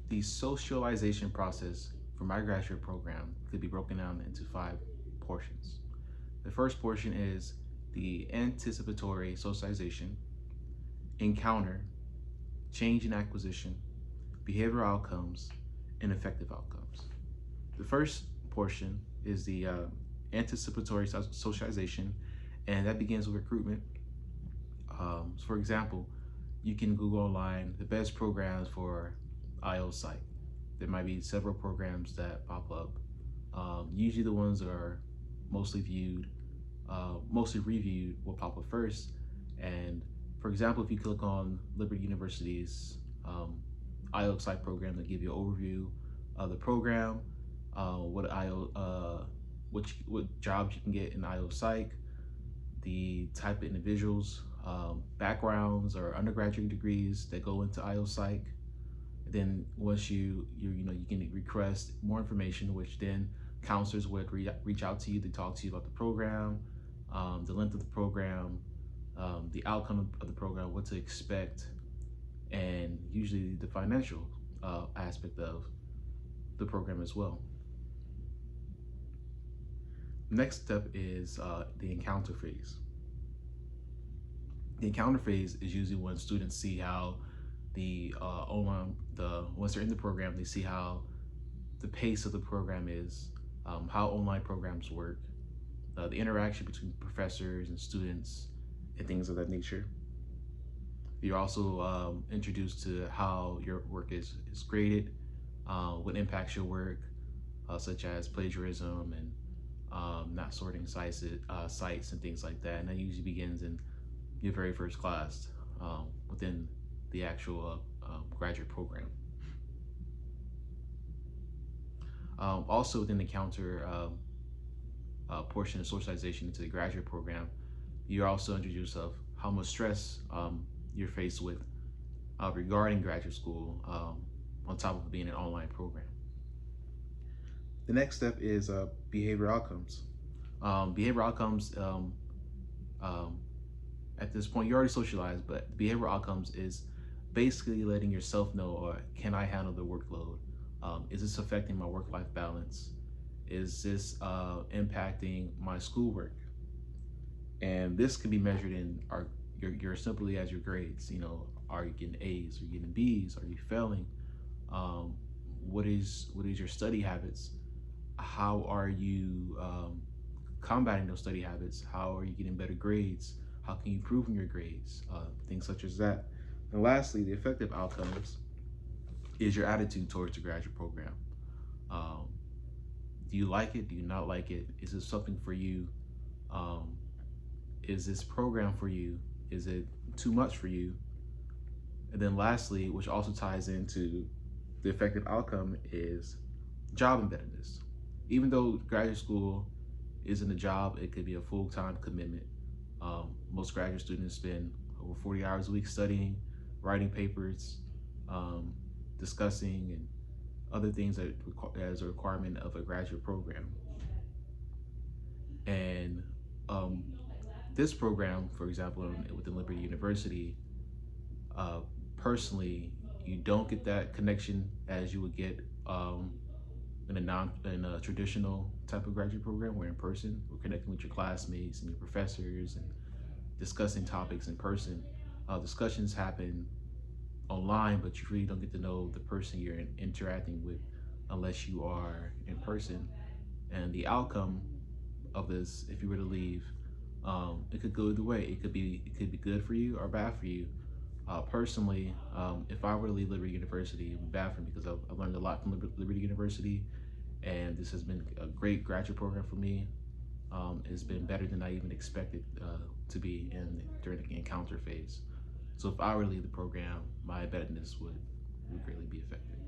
The socialization process for my graduate program could be broken down into 5 portions. The first portion is the anticipatory socialization, encounter, change and acquisition, behavioral outcomes, and effective outcomes. The first portion is the anticipatory socialization, and that begins with recruitment. For example, you can Google online the best programs for IO Psych. There might be several programs that pop up. Usually, the ones that are mostly viewed, mostly reviewed, will pop up first. And for example, if you click on Liberty University's IO Psych program, they give you an overview of the program, what IO, what jobs you can get in IO Psych, the type of individuals, backgrounds or undergraduate degrees that go into IO Psych. Then once you can request more information, which then counselors would reach out to you to talk to you about the program, the length of the program, the outcome of the program, what to expect, and usually the financial aspect of the program as well. Next step is the encounter phase. The encounter phase is usually when students see how once they're in the program, they see how the pace of the program is, how online programs work, the interaction between professors and students, and things of that nature. You're also introduced to how your work is graded, what impacts your work, such as plagiarism and not sorting sites and things like that. And that usually begins in your very first class within the actual graduate program. Also within the counter portion of socialization into the graduate program, you're also introduced of how much stress you're faced with regarding graduate school on top of being an online program. The next step is behavioral outcomes. Behavioral outcomes, at this point, you're already socialized, but behavioral outcomes is basically letting yourself know, or can I handle the workload? Is this affecting my work-life balance? Is this impacting my schoolwork? And this can be measured in your simply as your grades. Are you getting A's? Are you getting B's? Are you failing? What is your study habits? How are you combating those study habits? How are you getting better grades? How can you improve in your grades? Things such as that. And lastly, the effective outcomes is your attitude towards the graduate program. Do you like it? Do you not like it? Is it something for you? Is this program for you? Is it too much for you? And then lastly, which also ties into the effective outcome, is job embeddedness. Even though graduate school isn't a job, it could be a full-time commitment. Most graduate students spend over 40 hours a week studying, writing papers, discussing, and other things that as a requirement of a graduate program. And this program, for example, within Liberty University, personally, you don't get that connection as you would get in a traditional type of graduate program, where in person we're connecting with your classmates and your professors and discussing topics in person. Discussions happen online, but you really don't get to know the person you're interacting with unless you are in person. And the outcome of this, if you were to leave, it could go either way. It could be good for you or bad for you. Personally, if I were to leave Liberty University, it would be bad for me, because I've learned a lot from Liberty University, and this has been a great graduate program for me. It's been better than I even expected to be during the encounter phase. So if I were to leave the program, my embeddedness would greatly be affected.